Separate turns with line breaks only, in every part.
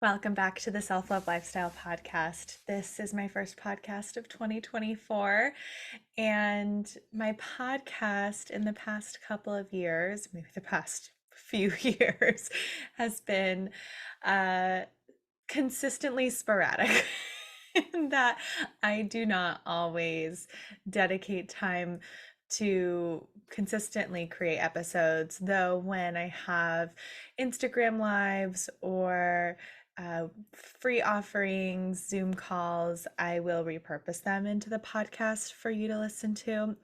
Welcome back to the Self Love Lifestyle Podcast. This is my first podcast of 2024. And my podcast in the past couple of years, maybe the past few years, has been uh, consistently sporadic. In that I do not always dedicate time to consistently create episodes, though when I have Instagram lives or uh, free offerings, Zoom calls, I will repurpose them into the podcast for you to listen to.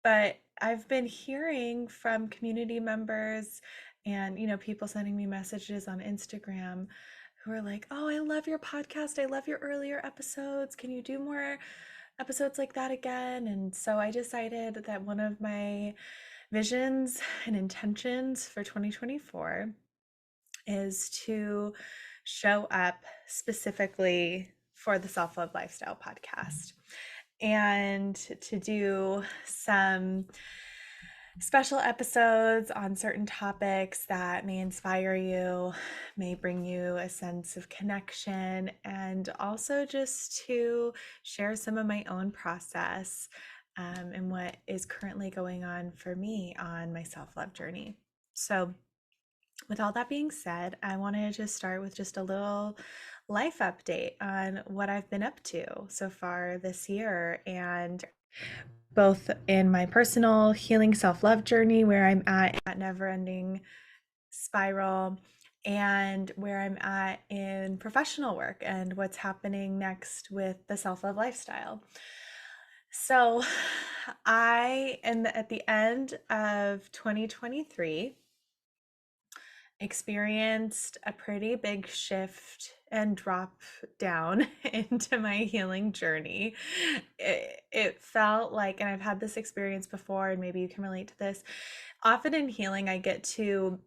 But I've been hearing from community members and, people sending me messages on Instagram who are like, "Oh, I love your podcast. I love your earlier episodes. Can you do more episodes like that again?" And so I decided that one of my visions and intentions for 2024 is to show up specifically for the Self Love Lifestyle podcast and to do some special episodes on certain topics that may inspire you, may bring you a sense of connection, and also just to share some of my own process and what is currently going on for me on my self love journey. So, with all that being said, I want to just start with just a little life update on what I've been up to so far this year, and both in my personal healing self-love journey where I'm at that never-ending spiral, and where I'm at in professional work and what's happening next with the self-love lifestyle. So I am at the end of 2023 experienced a pretty big shift and drop down into my healing journey. It felt like, and I've had this experience before, and maybe you can relate to this. Often in healing, I get to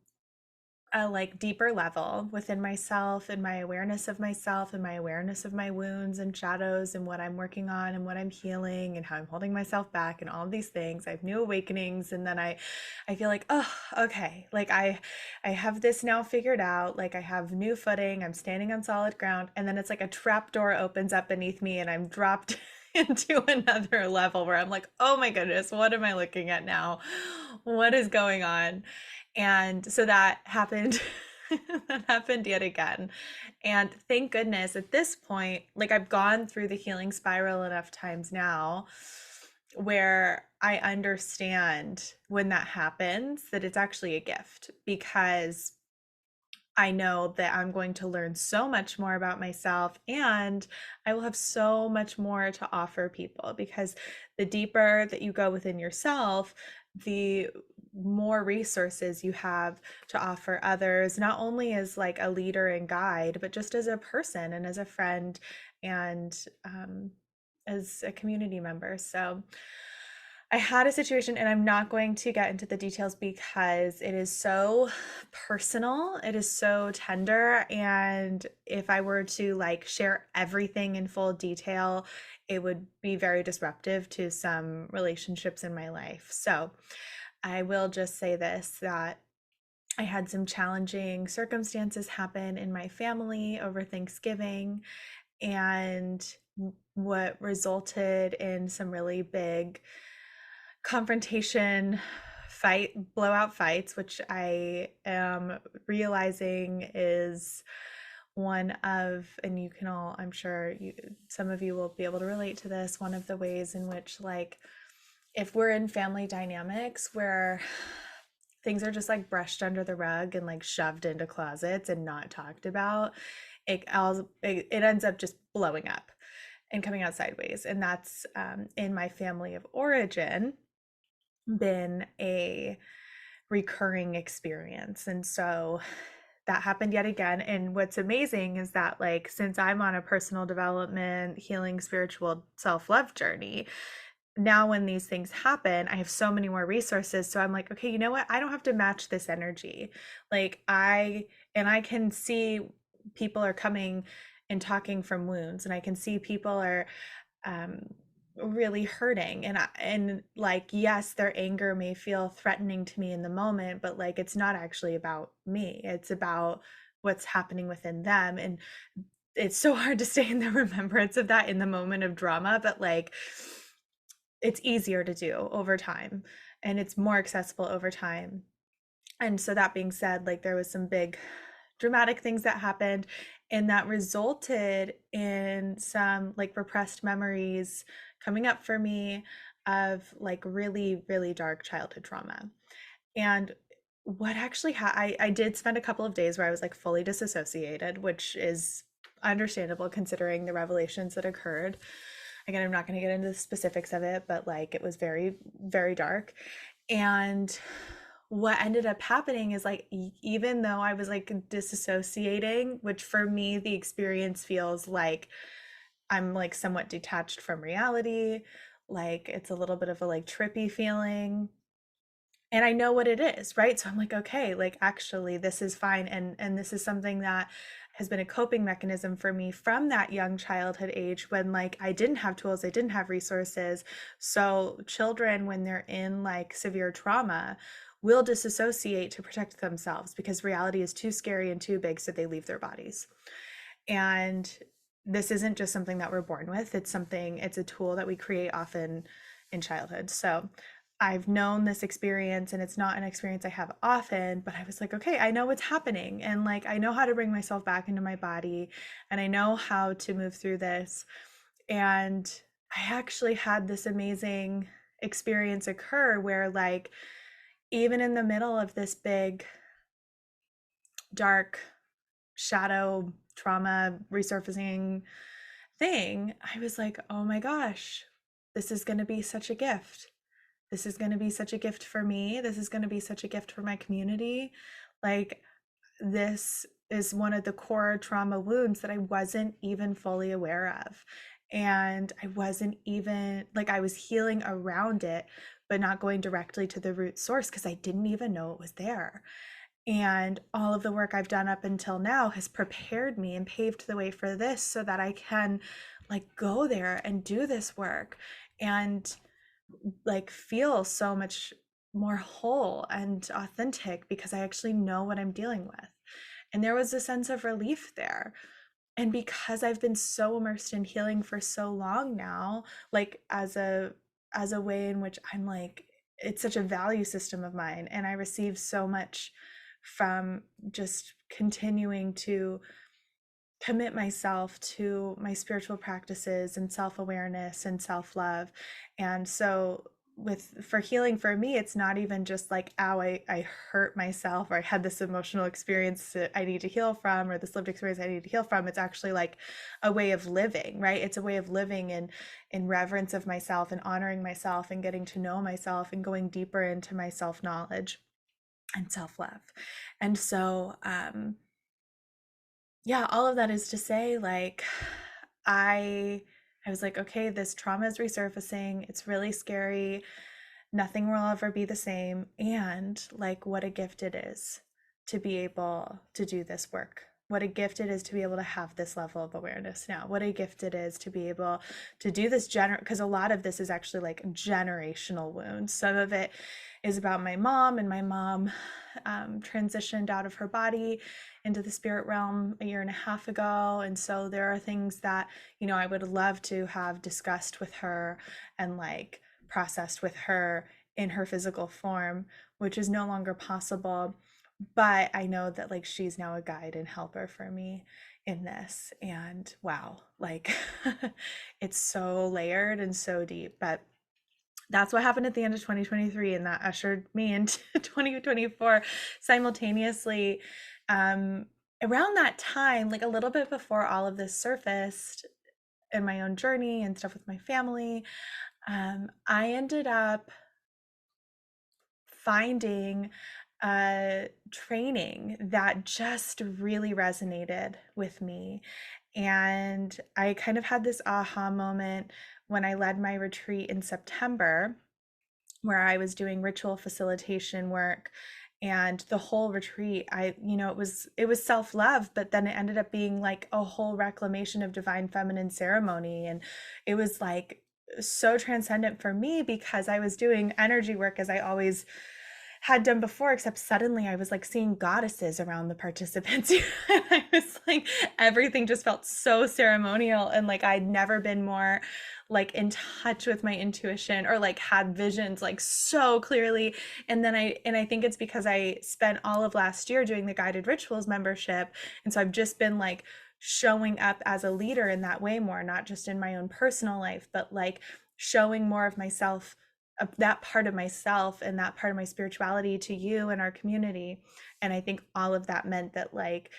a deeper level within myself and my awareness of myself and my awareness of my wounds and shadows and what I'm working on and what I'm healing and how I'm holding myself back and all of these things. I have new awakenings, and then I feel like, oh, okay, I have this now figured out. Like I have new footing, I'm standing on solid ground, and then it's like a trap door opens up beneath me and I'm dropped into another level where I'm like, oh my goodness, what am I looking at now? What is going on? And so that happened. That happened yet again. And thank goodness at this point, like I've gone through the healing spiral enough times now where I understand when that happens that it's actually a gift, because I know that I'm going to learn so much more about myself, and I will have so much more to offer people, because the deeper that you go within yourself, the more resources you have to offer others, not only as like a leader and guide, but just as a person and as a friend and as a community member. So I had a situation, and I'm not going to get into the details because it is so personal, it is so tender, and if I were to share everything in full detail, it would be very disruptive to some relationships in my life. So I will just say this, that I had some challenging circumstances happen in my family over Thanksgiving, and what resulted in some really big confrontation, blowout fights, which I am realizing is one of, and you can all, I'm sure some of you will be able to relate to this, one of the ways in which, if we're in family dynamics where things are just brushed under the rug and shoved into closets and not talked about, it ends up just blowing up and coming out sideways. And that's in my family of origin been a recurring experience. And so that happened yet again. And what's amazing is that, since I'm on a personal development, healing, spiritual self-love journey, now when these things happen, I have so many more resources. So I'm like, okay, you know what? I don't have to match this energy. I can see people are coming and talking from wounds, and I can see people are um, really hurting, and yes, their anger may feel threatening to me in the moment, but it's not actually about me. It's about what's happening within them. And it's so hard to stay in the remembrance of that in the moment of drama, but like it's easier to do over time and it's more accessible over time. And so that being said, like there was some big dramatic things that happened and that resulted in some like repressed memories coming up for me of like really, really dark childhood trauma. And what actually I did spend a couple of days where I was like fully disassociated, which is understandable considering the revelations that occurred. Again, I'm not going to get into the specifics of it, but like it was very, very dark. And what ended up happening is like even though I was like disassociating, which for me the experience feels like I'm like somewhat detached from reality, like it's a little bit of a like trippy feeling, and I know what it is, right? So I'm like, okay, like actually this is fine, and this is something that has been a coping mechanism for me from that young childhood age when like I didn't have tools, I didn't have resources. So children when they're in like severe trauma will disassociate to protect themselves because reality is too scary and too big, so they leave their bodies. And this isn't just something that we're born with, it's a tool that we create often in childhood. So I've known this experience and it's not an experience I have often, but I was like, okay, I know what's happening. And like, I know how to bring myself back into my body and I know how to move through this. And I actually had this amazing experience occur where, like, even in the middle of this big, dark, shadow trauma resurfacing thing, I was like, oh my gosh, this is going to be such a gift. This is going to be such a gift for me. This is going to be such a gift for my community. Like, this is one of the core trauma wounds that I wasn't even fully aware of. And I wasn't even like, I was healing around it, but not going directly to the root source because I didn't even know it was there. And all of the work I've done up until now has prepared me and paved the way for this so that I can like go there and do this work and like feel so much more whole and authentic because I actually know what I'm dealing with. And there was a sense of relief there. And because I've been so immersed in healing for so long now, like as a way in which I'm like, it's such a value system of mine and I receive so much from just continuing to commit myself to my spiritual practices and self-awareness and self-love. And so for healing for me, it's not even just like, ow, I hurt myself or I had this emotional experience that I need to heal from or this lived experience I need to heal from. It's actually like a way of living, right? It's a way of living in reverence of myself and honoring myself and getting to know myself and going deeper into my self-knowledge and self-love. And so yeah, all of that is to say, like, I I was like, okay, this trauma is resurfacing. It's really scary. Nothing will ever be the same. And like, what a gift it is to be able to do this work. What a gift it is to be able to have this level of awareness now. What a gift it is to be able to do this because a lot of this is actually like generational wounds. Some of it is about my mom, and my mom transitioned out of her body into the spirit realm a year and a half ago. And so there are things that, I would love to have discussed with her and like processed with her in her physical form, which is no longer possible. But I know that like she's now a guide and helper for me in this. And wow, like it's so layered and so deep. But that's what happened at the end of 2023, and that ushered me into 2024 simultaneously. Around that time, like a little bit before all of this surfaced in my own journey and stuff with my family, I ended up finding a training that just really resonated with me. And I kind of had this aha moment when I led my retreat in September, where I was doing ritual facilitation work. And the whole retreat, it was self-love, but then it ended up being like a whole reclamation of divine feminine ceremony. And it was like so transcendent for me because I was doing energy work as I always had done before, except suddenly I was like seeing goddesses around the participants. And I was like, everything just felt so ceremonial. And like I'd never been more like in touch with my intuition or like had visions like so clearly. And I think it's because I spent all of last year doing the guided rituals membership. And so I've just been like showing up as a leader in that way more, not just in my own personal life, but like showing more of myself, of that part of myself and that part of my spirituality to you and our community. And I think all of that meant that like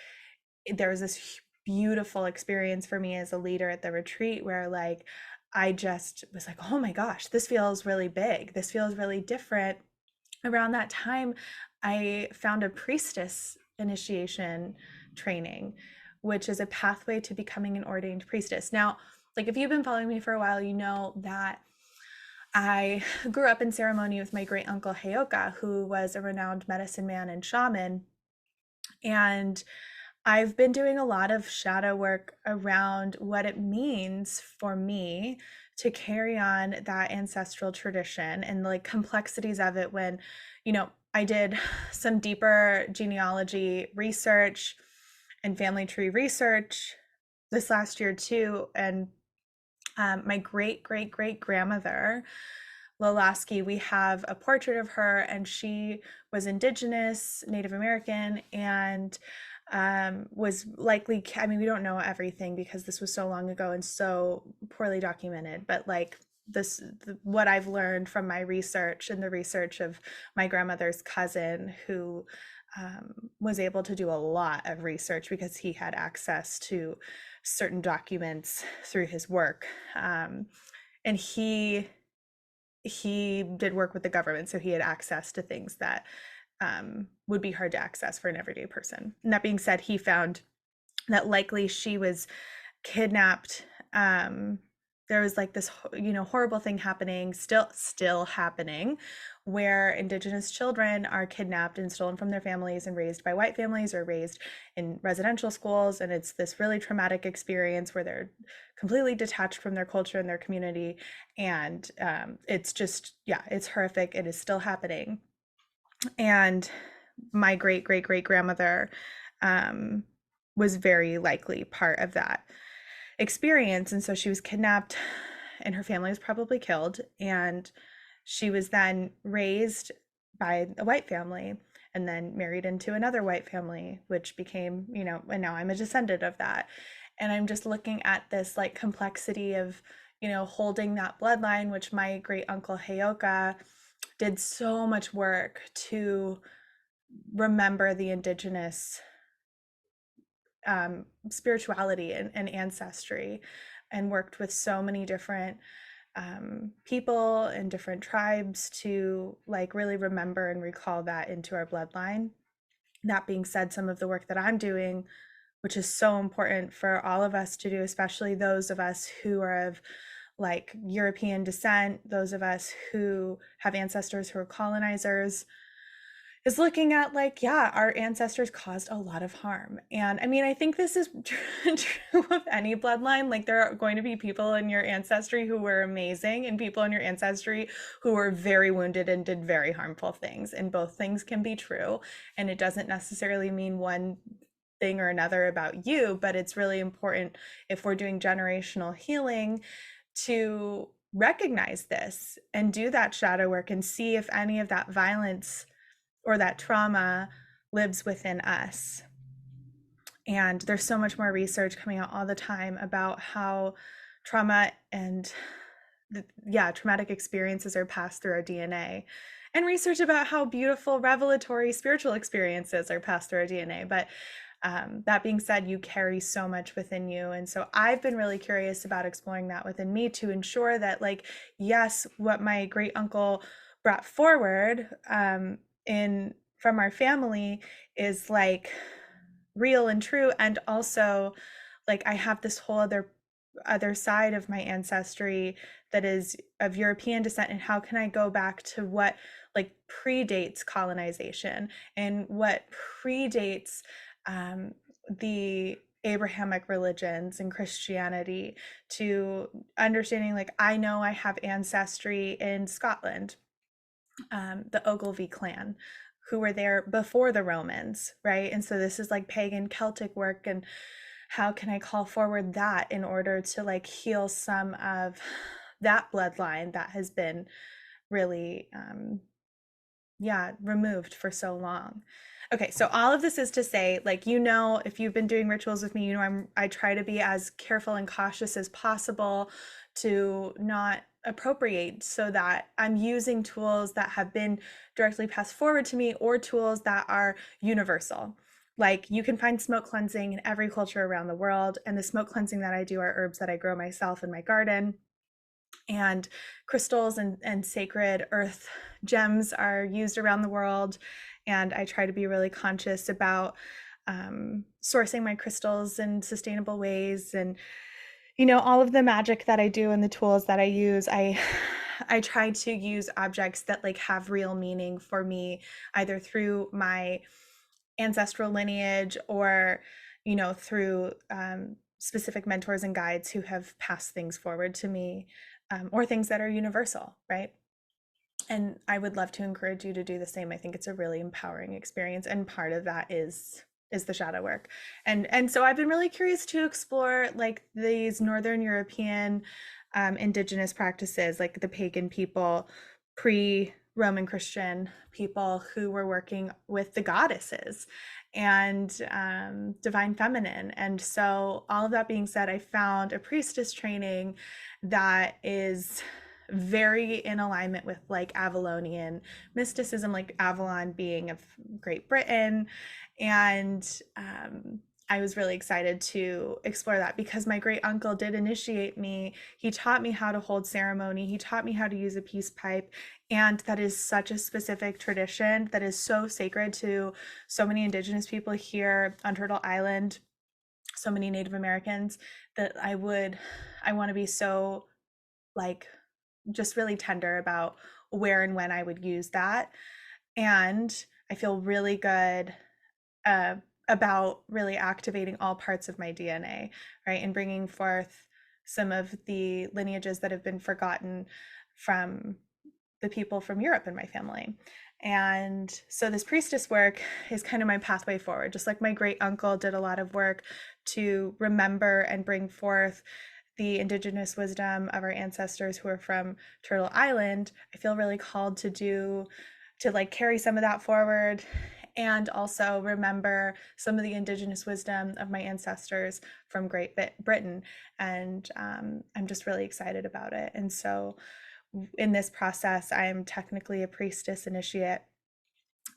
there was this beautiful experience for me as a leader at the retreat where like I just was like, oh my gosh, this feels really big, this feels really different. Around that time I found a priestess initiation training, which is a pathway to becoming an ordained priestess. Now, like if you've been following me for a while, you know that I grew up in ceremony with my great uncle Heyoka, who was a renowned medicine man and shaman. And I've been doing a lot of shadow work around what it means for me to carry on that ancestral tradition and like complexities of it when, I did some deeper genealogy research and family tree research this last year too. And my great great great grandmother Lolaski, we have a portrait of her, and she was Indigenous, Native American, and was likely, I mean, we don't know everything because this was so long ago and so poorly documented, but like what I've learned from my research and the research of my grandmother's cousin, who was able to do a lot of research because he had access to certain documents through his work. And he did work with the government, so he had access to things that would be hard to access for an everyday person. And that being said, he found that likely she was kidnapped. There was like this, horrible thing happening, still happening, where Indigenous children are kidnapped and stolen from their families and raised by white families or raised in residential schools. And it's this really traumatic experience where they're completely detached from their culture and their community. And it's just, yeah, it's horrific. It is still happening. And my great great great grandmother was very likely part of that experience. And so she was kidnapped and her family was probably killed. And she was then raised by a white family and then married into another white family, which became, and now I'm a descendant of that. And I'm just looking at this like complexity of, holding that bloodline, which my great uncle Heyoka did so much work to remember the Indigenous spirituality and ancestry, and worked with so many different people and different tribes to like really remember and recall that into our bloodline. That being said, some of the work that I'm doing, which is so important for all of us to do, especially those of us who are of like European descent, those of us who have ancestors who are colonizers, is looking at like, yeah, our ancestors caused a lot of harm. And I mean, I think this is true of any bloodline. Like there are going to be people in your ancestry who were amazing and people in your ancestry who were very wounded and did very harmful things. And both things can be true. And it doesn't necessarily mean one thing or another about you, but it's really important if we're doing generational healing to recognize this and do that shadow work and see if any of that violence or that trauma lives within us. And there's so much more research coming out all the time about how trauma and traumatic experiences are passed through our DNA, and research about how beautiful revelatory spiritual experiences are passed through our DNA. But that being said, you carry so much within you. And so I've been really curious about exploring that within me to ensure that, like, yes, what my great uncle brought forward in from our family is like real and true. And also, like, I have this whole other side of my ancestry that is of European descent, and how can I go back to what like predates colonization and what predates the Abrahamic religions and Christianity, to understanding like I know I have ancestry in Scotland, the Ogilvy clan, who were there before the Romans, right? And so this is like pagan Celtic work. And how can I call forward that in order to like heal some of that bloodline that has been really, yeah, removed for so long? Okay, so all of this is to say, like, if you've been doing rituals with me, I try to be as careful and cautious as possible to not appropriate, so that I'm using tools that have been directly passed forward to me or tools that are universal. Like, you can find smoke cleansing in every culture around the world, and the smoke cleansing that I do are herbs that I grow myself in my garden, and crystals and sacred earth gems are used around the world. And I try to be really conscious about sourcing my crystals in sustainable ways. And all of the magic that I do and the tools that I use, I try to use objects that like have real meaning for me, either through my ancestral lineage or through specific mentors and guides who have passed things forward to me, or things that are universal, right? And I would love to encourage you to do the same. I think it's a really empowering experience, and part of that is the shadow work. And so I've been really curious to explore like these Northern European indigenous practices, like the pagan people, pre-Roman Christian people who were working with the goddesses and divine feminine. And so all of that being said, I found a priestess training that is very in alignment with like Avalonian mysticism, like Avalon being of Great Britain. And I was really excited to explore that because my great uncle did initiate me. He taught me how to hold ceremony. He taught me how to use a peace pipe. And that is such a specific tradition that is so sacred to so many indigenous people here on Turtle Island, so many Native Americans, that I want to be so like just really tender about where and when I would use that. And I feel really good uh, about really activating all parts of my DNA, right? And bringing forth some of the lineages that have been forgotten from the people from Europe in my family. And so this priestess work is kind of my pathway forward. Just like my great uncle did a lot of work to remember and bring forth the indigenous wisdom of our ancestors who are from Turtle Island, I feel really called to like carry some of that forward, and also remember some of the indigenous wisdom of my ancestors from Great Britain. And I'm just really excited about it. And so in this process, I'm technically a priestess initiate,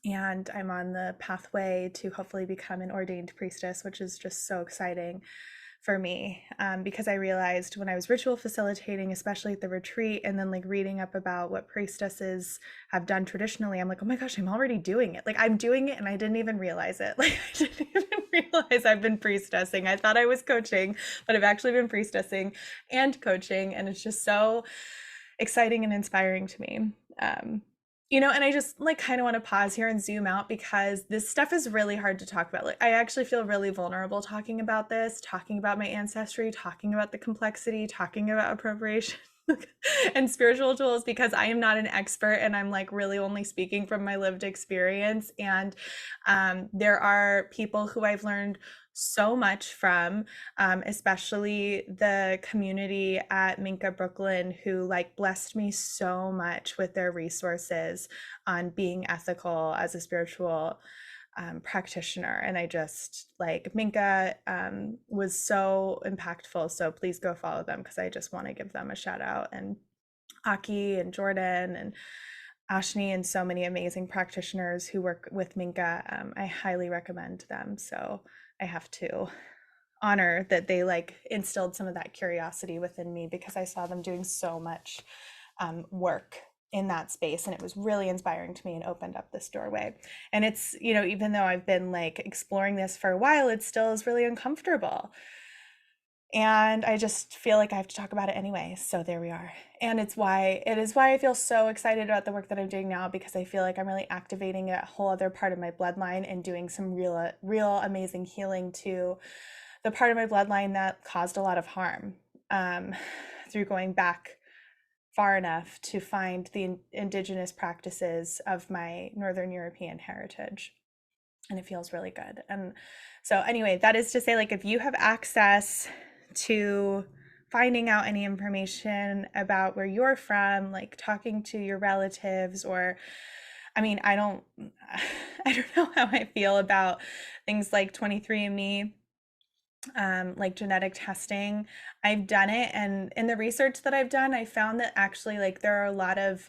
and I'm on the pathway to hopefully become an ordained priestess, which is just so exciting for me, because I realized when I was ritual facilitating, especially at the retreat, and then like reading up about what priestesses have done traditionally, I'm like, oh my gosh, I'm already doing it. Like I'm doing it and I didn't even realize it. Like I didn't even realize I've been priestessing. I thought I was coaching, but I've actually been priestessing and coaching, and it's just so exciting and inspiring to me. And I just like kind of want to pause here and zoom out because this stuff is really hard to talk about. Like I actually feel really vulnerable talking about this, talking about my ancestry, talking about the complexity, talking about appropriation and spiritual tools, because I am not an expert and I'm like really only speaking from my lived experience. And there are people who I've learned so much from, especially the community at Minka Brooklyn, who like blessed me so much with their resources on being ethical as a spiritual practitioner. And I just like Minka was so impactful. So please go follow them because I just want to give them a shout out. And Aki and Jordan and Ashni and so many amazing practitioners who work with Minka. I highly recommend them. So I have to honor that they like instilled some of that curiosity within me, because I saw them doing so much work in that space, and it was really inspiring to me and opened up this doorway. And it's, even though I've been like exploring this for a while, it still is really uncomfortable. And I just feel like I have to talk about it anyway. So there we are. And it is why I feel so excited about the work that I'm doing now, because I feel like I'm really activating a whole other part of my bloodline and doing some real amazing healing to the part of my bloodline that caused a lot of harm through going back far enough to find the indigenous practices of my Northern European heritage. And it feels really good. And so, anyway, that is to say, like, if you have access to finding out any information about where you're from, like talking to your relatives, or I mean, I don't know how I feel about things like 23andMe, like genetic testing. I've done it, and in the research that I've done, I found that actually, like, there are a lot of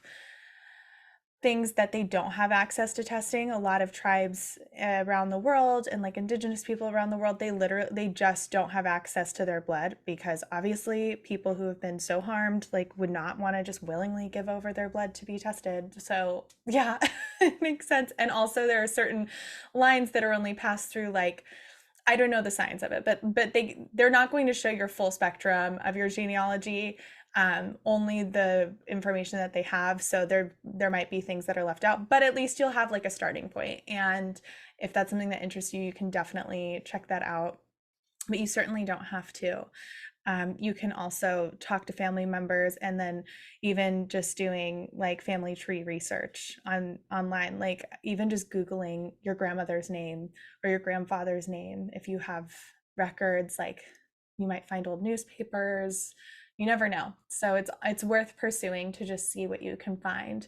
things that they don't have access to testing. A lot of tribes around the world, and like indigenous people around the world, they just don't have access to their blood, because obviously people who have been so harmed like would not want to just willingly give over their blood to be tested. So yeah, it makes sense. And also there are certain lines that are only passed through, like, I don't know the science of it, but they're not going to show your full spectrum of your genealogy, only the information that they have. So there might be things that are left out, but at least you'll have like a starting point. And if that's something that interests you, you can definitely check that out. But you certainly don't have to. You can also talk to family members, and then even just doing like family tree research online, like even just Googling your grandmother's name or your grandfather's name. If you have records, like you might find old newspapers, you never know. So it's worth pursuing to just see what you can find.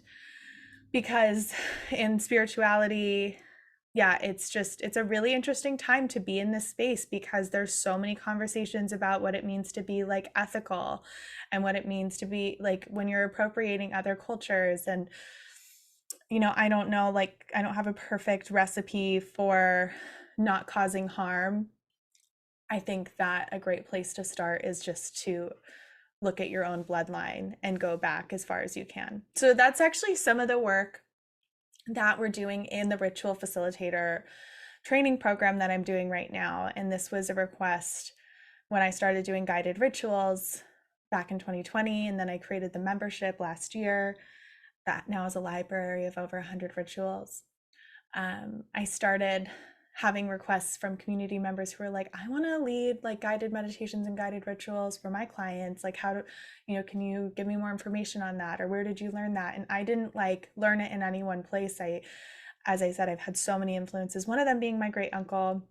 Because in spirituality, yeah, it's a really interesting time to be in this space, because there's so many conversations about what it means to be like ethical, and what it means to be like when you're appropriating other cultures. And I don't know, like, I don't have a perfect recipe for not causing harm. I think that a great place to start is just to look at your own bloodline and go back as far as you can. So that's actually some of the work that we're doing in the Ritual Facilitator training program that I'm doing right now. And this was a request when I started doing guided rituals back in 2020. And then I created the membership last year that now is a library of over 100 rituals. I started having requests from community members who were like, I want to lead like guided meditations and guided rituals for my clients. Like, how do, can you give me more information on that? Or where did you learn that? And I didn't like learn it in any one place. As I said, I've had so many influences, one of them being my great uncle,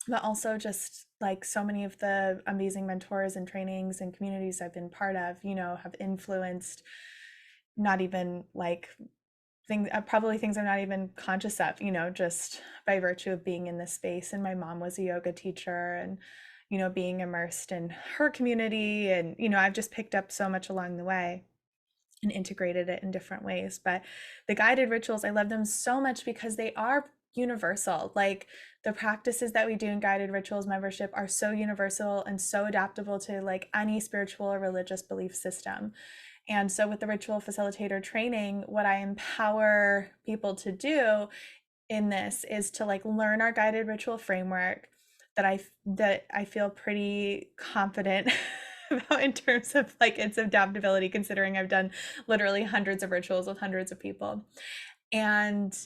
but also just like so many of the amazing mentors and trainings and communities I've been part of, have influenced not even like things, probably things I'm not even conscious of, just by virtue of being in this space. And my mom was a yoga teacher, and, being immersed in her community. And, I've just picked up so much along the way and integrated it in different ways. But the guided rituals, I love them so much because they are universal. Like, the practices that we do in guided rituals membership are so universal and so adaptable to like any spiritual or religious belief system. And so with the Ritual Facilitator training, what I empower people to do in this is to like learn our guided ritual framework that I feel pretty confident about in terms of like its adaptability, considering I've done literally hundreds of rituals with hundreds of people. And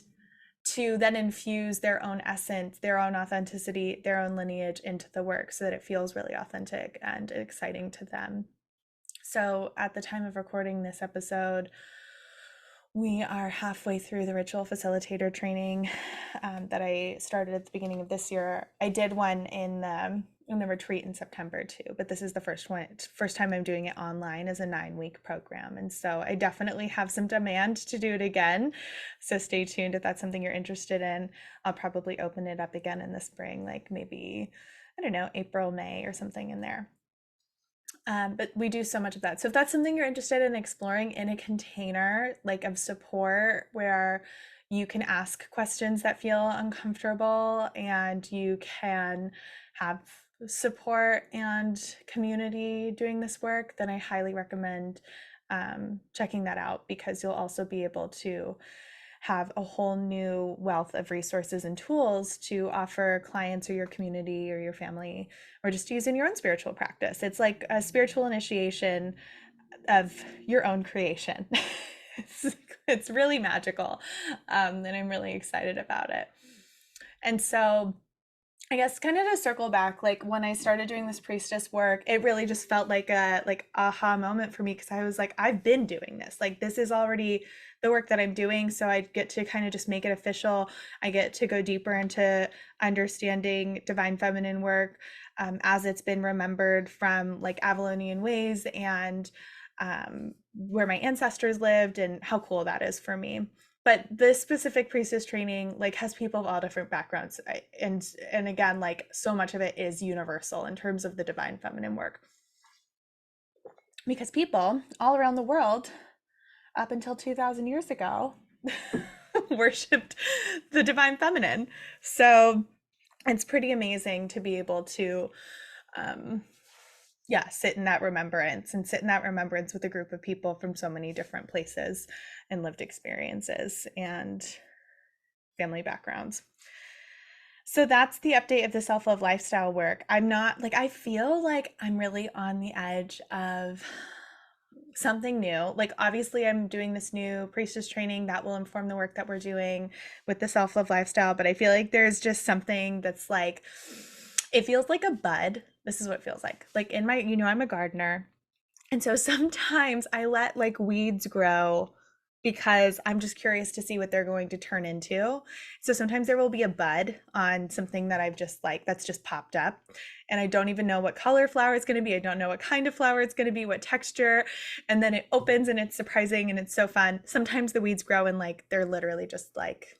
to then infuse their own essence, their own authenticity, their own lineage into the work, so that it feels really authentic and exciting to them. So at the time of recording this episode, we are halfway through the Ritual Facilitator training that I started at the beginning of this year. I did one in the retreat in September too, but this is the first time I'm doing it online as a 9-week program. And so I definitely have some demand to do it again. So stay tuned if that's something you're interested in. I'll probably open it up again in the spring, like maybe, I don't know, April, May or something in there. But we do so much of that. So if that's something you're interested in exploring in a container like of support, where you can ask questions that feel uncomfortable and you can have support and community doing this work, then I highly recommend checking that out, because you'll also be able to have a whole new wealth of resources and tools to offer clients or your community or your family, or just use in your own spiritual practice. It's like a spiritual initiation of your own creation. it's really magical, and I'm really excited about it. And so I guess kind of to circle back, like when I started doing this priestess work, it really just felt like a like aha moment for me because I was like, I've been doing this. Like this is already the work that I'm doing. So I get to kind of just make it official. I get to go deeper into understanding divine feminine work as it's been remembered from like Avalonian ways and where my ancestors lived and how cool that is for me. But this specific priestess training like has people of all different backgrounds, and again, like so much of it is universal in terms of the divine feminine work because people all around the world up until 2000 years ago worshipped the divine feminine. So it's pretty amazing to be able to um yeah, sit in that remembrance and sit in that remembrance with a group of people from so many different places and lived experiences and family backgrounds. So that's the update of the self-love lifestyle work. I'm not like, I feel like I'm really on the edge of something new. Like, obviously, I'm doing this new priestess training that will inform the work that we're doing with the self-love lifestyle. But I feel like there's just something that's like, it feels like a bud. This is what it feels like. Like, in my, I'm a gardener. And so sometimes I let like weeds grow because I'm just curious to see what they're going to turn into. So sometimes there will be a bud on something that I've just like, that's just popped up. And I don't even know what color flower it's going to be. I don't know what kind of flower it's going to be, what texture. And then it opens and it's surprising and it's so fun. Sometimes the weeds grow and like they're literally just like,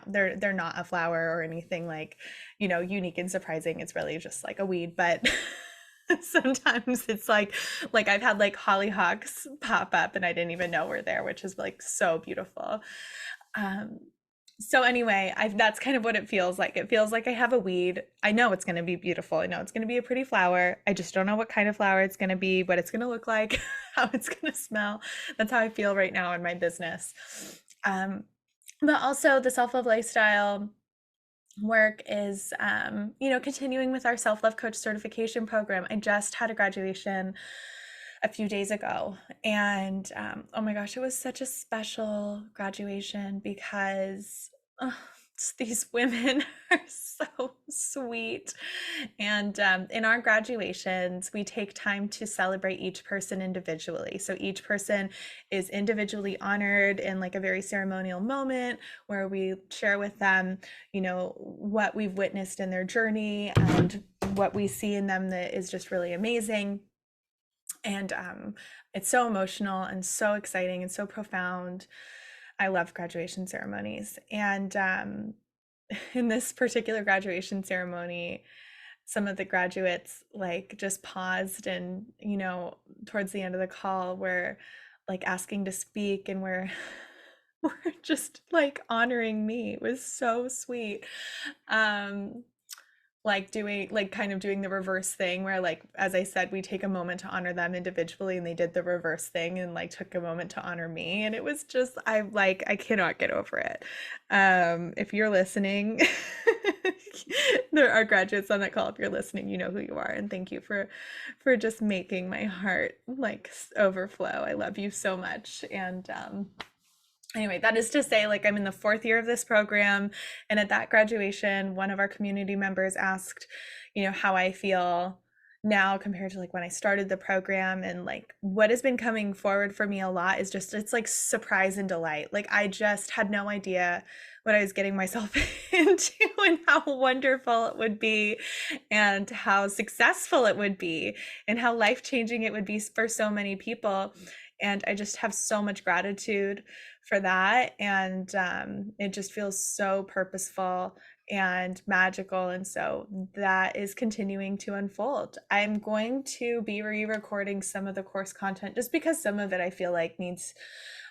they're not a flower or anything like, unique and surprising. It's really just like a weed, but sometimes it's like I've had like hollyhocks pop up and I didn't even know were there, which is like so beautiful. Um, so anyway, that's kind of what it feels like. It feels like I have a weed. I know it's going to be beautiful. I know it's going to be a pretty flower. I just don't know what kind of flower it's going to be, what it's going to look like, how it's going to smell. That's how I feel right now in my business. But also the self-love lifestyle work is continuing with our self-love coach certification program. I just had a graduation a few days ago and oh my gosh, it was such a special graduation because these women are so sweet. And in our graduations, we take time to celebrate each person individually. So each person is individually honored in like a very ceremonial moment where we share with them, what we've witnessed in their journey and what we see in them that is just really amazing. And it's so emotional and so exciting and so profound. I love graduation ceremonies. And in this particular graduation ceremony, some of the graduates like just paused and, towards the end of the call, were like asking to speak and we're just like honoring me. It was so sweet. Like doing like kind of doing the reverse thing where like as I said we take a moment to honor them individually and they did the reverse thing and like took a moment to honor me, and it was just I cannot get over it. If you're listening, there are graduates on that call. If you're listening, you know who you are, and thank you for just making my heart like overflow. I love you so much. And anyway, that is to say, like, I'm in the 4th year of this program. And at that graduation, one of our community members asked, how I feel now compared to like when I started the program. And like what has been coming forward for me a lot is just, it's like surprise and delight. Like I just had no idea what I was getting myself into and how wonderful it would be and how successful it would be and how life-changing it would be for so many people. And I just have so much gratitude for that. And it just feels so purposeful and magical. And so that is continuing to unfold. I'm going to be re-recording some of the course content just because some of it I feel like needs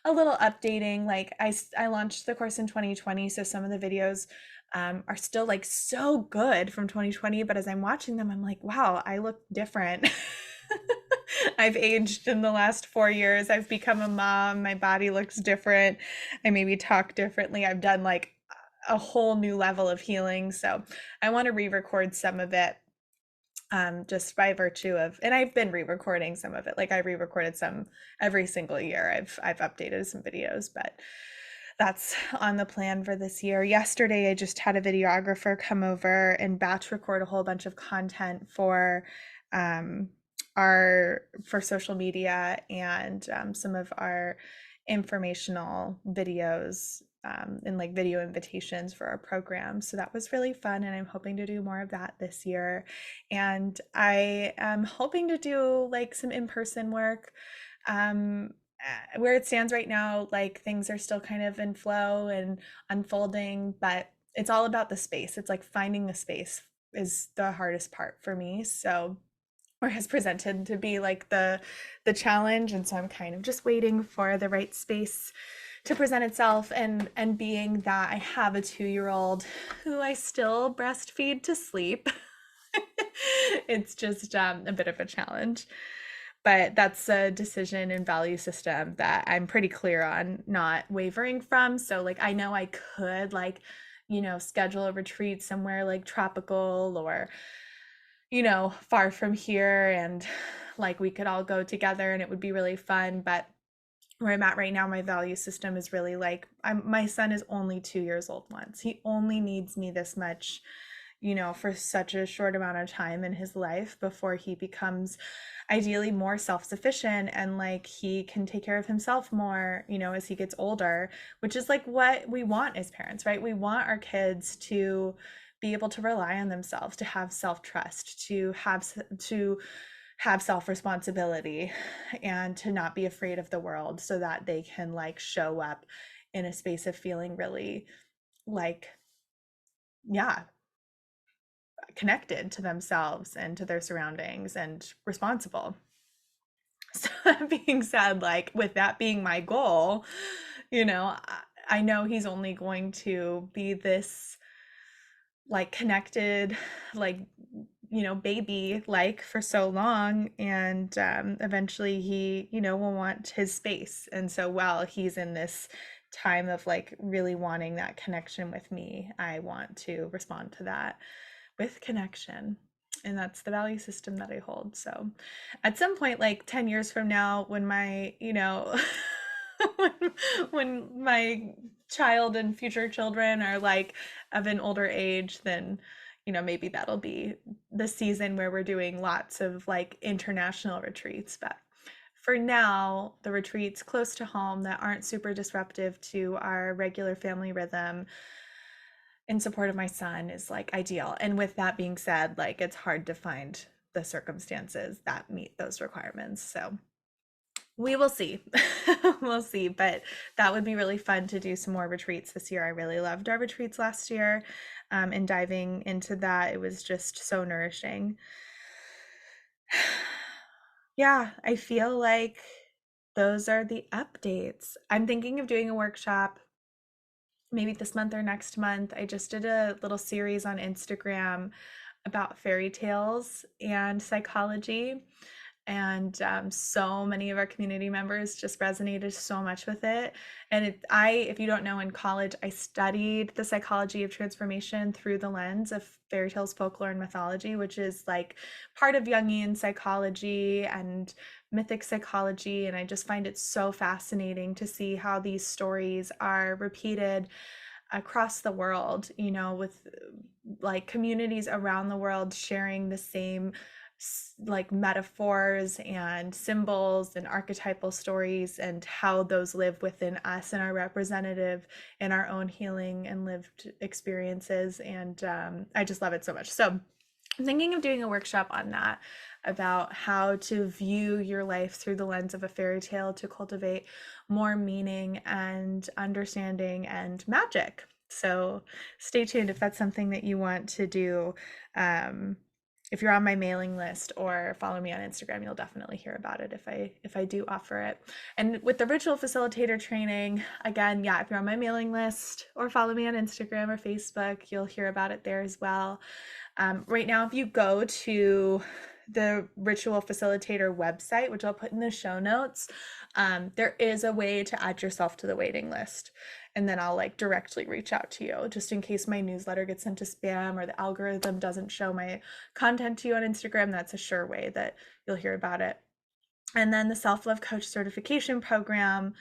a little updating. Like I launched the course in 2020, so some of the videos are still like so good from 2020, but as I'm watching them, I'm like, wow, I look different. I've aged in the last 4 years. I've become a mom. My body looks different. I maybe talk differently. I've done like a whole new level of healing. So I want to re-record some of it just by virtue of, and I've been re-recording some of it. Like I re-recorded some every single year. I've updated some videos, but that's on the plan for this year. Yesterday, I just had a videographer come over and batch record a whole bunch of content for um, our for social media and some of our informational videos and like video invitations for our program. So that was really fun, and I'm hoping to do more of that this year. And I am hoping to do like some in-person work. Um, where it stands right now, like things are still kind of in flow and unfolding, but it's all about the space. It's like finding the space is the hardest part for me. So, or has presented to be like the challenge, and so I'm kind of just waiting for the right space to present itself, and being that I have a 2-year old who I still breastfeed to sleep. It's just a bit of a challenge, but that's a decision and value system that I'm pretty clear on not wavering from. So like I know I could like, schedule a retreat somewhere like tropical or far from here, and like we could all go together and it would be really fun. But where I'm at right now, my value system is really like my son is only 2 years old once. He only needs me this much, for such a short amount of time in his life before he becomes ideally more self-sufficient and like he can take care of himself more, as he gets older, which is like what we want as parents, right? We want our kids to be able to rely on themselves, to have self-trust, to have self-responsibility, and to not be afraid of the world so that they can like show up in a space of feeling really like, yeah, connected to themselves and to their surroundings and responsible. So that being said, like with that being my goal, I know he's only going to be this like connected, like, baby like for so long, and eventually he, will want his space. And so while he's in this time of like really wanting that connection with me, I want to respond to that with connection. And that's the value system that I hold. So at some point, like 10 years from now, when my, when, when my child and future children are like of an older age, then, maybe that'll be the season where we're doing lots of like international retreats. But for now, the retreats close to home that aren't super disruptive to our regular family rhythm in support of my son is like ideal. And with that being said, like it's hard to find the circumstances that meet those requirements. So we will see. We'll see. But that would be really fun to do some more retreats this year. I really loved our retreats last year. And diving into that, it was just so nourishing. Yeah, I feel like those are the updates. I'm thinking of doing a workshop maybe this month or next month. I just did a little series on Instagram about fairy tales and psychology. And so many of our community members just resonated so much with it. And if you don't know, in college, I studied the psychology of transformation through the lens of fairy tales, folklore, and mythology, which is like part of Jungian psychology and mythic psychology. And I just find it so fascinating to see how these stories are repeated across the world, with like communities around the world sharing the same like metaphors and symbols and archetypal stories, and how those live within us and are representative in our own healing and lived experiences. And I just love it so much. So I'm thinking of doing a workshop on that, about how to view your life through the lens of a fairy tale to cultivate more meaning and understanding and magic. So stay tuned if that's something that you want to do. If you're on my mailing list or follow me on Instagram, you'll definitely hear about it if I do offer it. And with the ritual facilitator training, again, yeah, if you're on my mailing list or follow me on Instagram or Facebook, you'll hear about it there as well. Right now, if you go to the Ritual Facilitator website, which I'll put in the show notes, there is a way to add yourself to the waiting list. And then I'll like directly reach out to you, just in case my newsletter gets sent to spam or the algorithm doesn't show my content to you on Instagram. That's a sure way that you'll hear about it. And then the Self-Love Coach certification program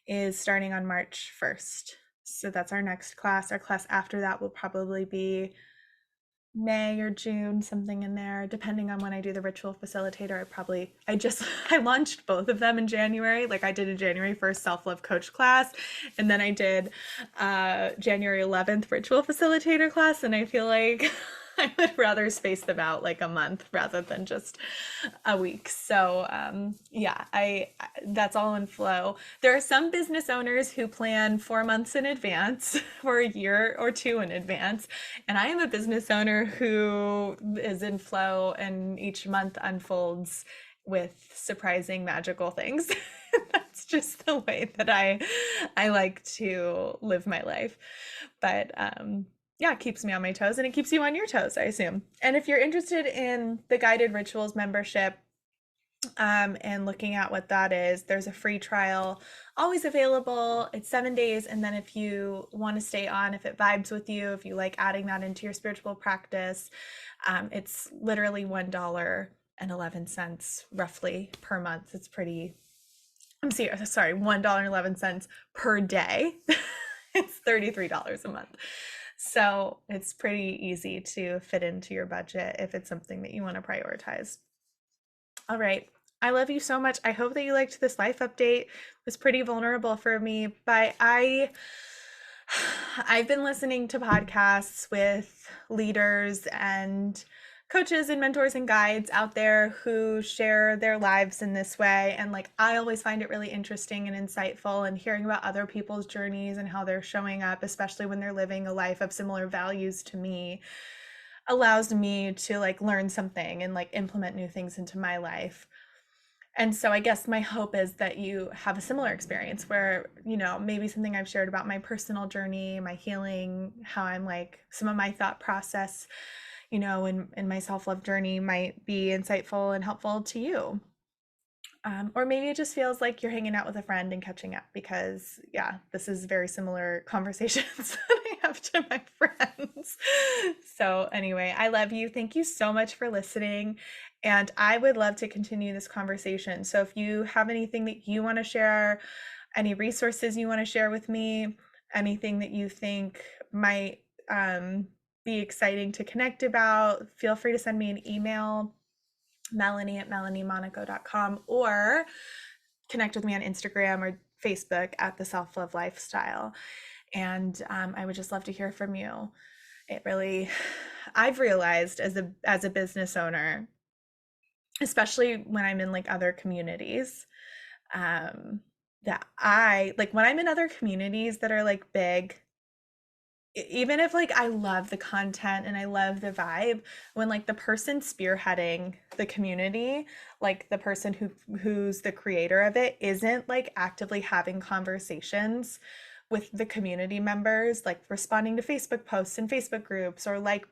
is starting on March 1st. So that's our next class. Our class after that will probably be May or June, something in there, depending on when I do the ritual facilitator. I launched both of them in January. Like I did a January 1st self-love coach class, and then I did January 11th ritual facilitator class, and I feel like I would rather space them out like a month rather than just a week. So yeah, I that's all in flow. There are some business owners who plan 4 months in advance or a year or two in advance, and I am a business owner who is in flow, and each month unfolds with surprising magical things. That's just the way that I like to live my life. But yeah, it keeps me on my toes, and it keeps you on your toes, I assume. And if you're interested in the guided rituals membership, and looking at what that is, there's a free trial always available. It's 7 days. And then if you want to stay on, if it vibes with you, if you like adding that into your spiritual practice, it's literally $1.11 roughly per month. It's pretty, I'm sorry, $1.11 per day. It's $33 a month. So it's pretty easy to fit into your budget if it's something that you want to prioritize. All right. I love you so much. I hope that you liked this life update. It was pretty vulnerable for me, but I've been listening to podcasts with leaders and coaches and mentors and guides out there who share their lives in this way. And like, I always find it really interesting and insightful, and hearing about other people's journeys and how they're showing up, especially when they're living a life of similar values to me, allows me to like learn something and like implement new things into my life. And so I guess my hope is that you have a similar experience where, maybe something I've shared about my personal journey, my healing, how I'm like some of my thought process, in my self-love journey might be insightful and helpful to you. Or maybe it just feels like you're hanging out with a friend and catching up, because yeah, this is very similar conversations that I have to my friends. So anyway, I love you. Thank you so much for listening. And I would love to continue this conversation. So if you have anything that you want to share, any resources you want to share with me, anything that you think might be exciting to connect about, feel free to send me an email, melanie@melaniemonaco.com, or connect with me on Instagram or Facebook at the Self Love Lifestyle. And I would just love to hear from you. I've realized as a business owner, especially when I'm in like other communities, that I like when I'm in other communities that are like big, even if like I love the content and I love the vibe, when like the person spearheading the community, like the person who's the creator of it, isn't like actively having conversations with the community members, like responding to Facebook posts and Facebook groups, or like,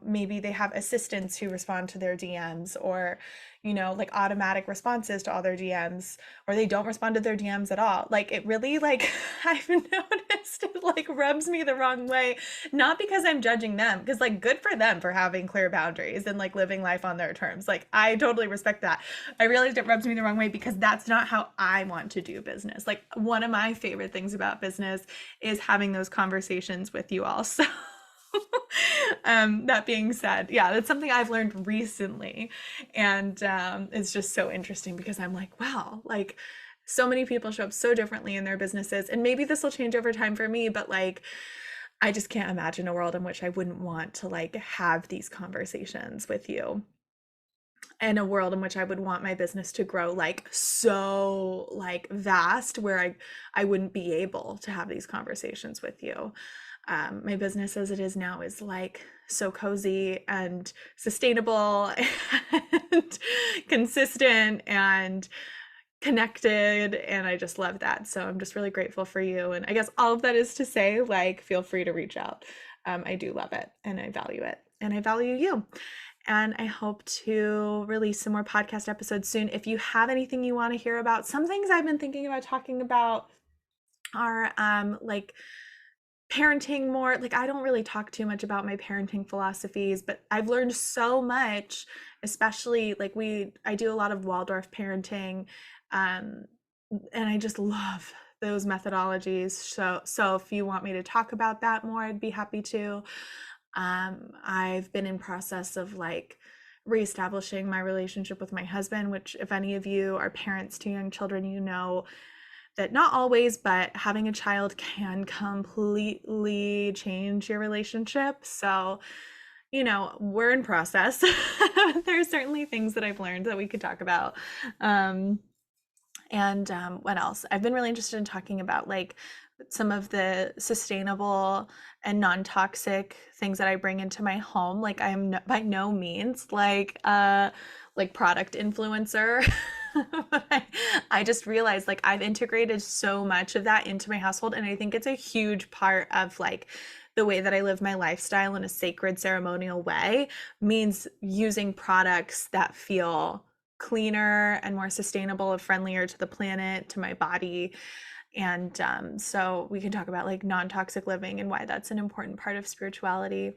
maybe they have assistants who respond to their DMs, or, like automatic responses to all their DMs, or they don't respond to their DMs at all. Like it really like I've noticed it like rubs me the wrong way, not because I'm judging them, because like good for them for having clear boundaries and like living life on their terms. Like I totally respect that. I realized it rubs me the wrong way because that's not how I want to do business. Like one of my favorite things about business is having those conversations with you all. So that being said, yeah, that's something I've learned recently. And it's just so interesting because I'm like, wow, like so many people show up so differently in their businesses. And maybe this will change over time for me, but like, I just can't imagine a world in which I wouldn't want to like have these conversations with you. And a world in which I would want my business to grow like so like vast, where I wouldn't be able to have these conversations with you. My business as it is now is like so cozy and sustainable and consistent and connected, and I just love that. So I'm just really grateful for you. And I guess all of that is to say, like, feel free to reach out. I do love it, and I value it, and I value you. And I hope to release some more podcast episodes soon. If you have anything you want to hear about, some things I've been thinking about talking about are like parenting more. Like I don't really talk too much about my parenting philosophies, but I've learned so much, especially like I do a lot of Waldorf parenting, and I just love those methodologies. So if you want me to talk about that more, I'd be happy to. I've been in process of like reestablishing my relationship with my husband, which if any of you are parents to young children, you know that not always, but having a child can completely change your relationship. So, you know, we're in process. There are certainly things that I've learned that we could talk about. Um, and what else? I've been really interested in talking about like some of the sustainable and non-toxic things that I bring into my home. Like I am by no means like product influencer. But I just realized like I've integrated so much of that into my household, and I think it's a huge part of like the way that I live my lifestyle in a sacred ceremonial way means using products that feel cleaner and more sustainable and friendlier to the planet, to my body. And so we can talk about like non-toxic living and why that's an important part of spirituality,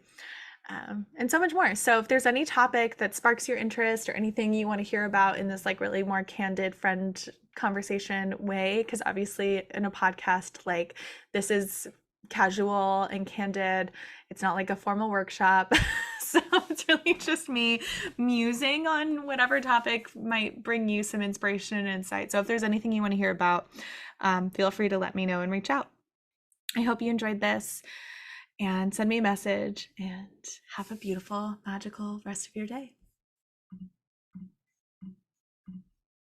and so much more. So if there's any topic that sparks your interest or anything you want to hear about in this like really more candid friend conversation way, because obviously in a podcast like this is casual and candid, it's not like a formal workshop. So it's really just me musing on whatever topic might bring you some inspiration and insight. So if there's anything you want to hear about, feel free to let me know and reach out. I hope you enjoyed this, and send me a message, and have a beautiful, magical rest of your day.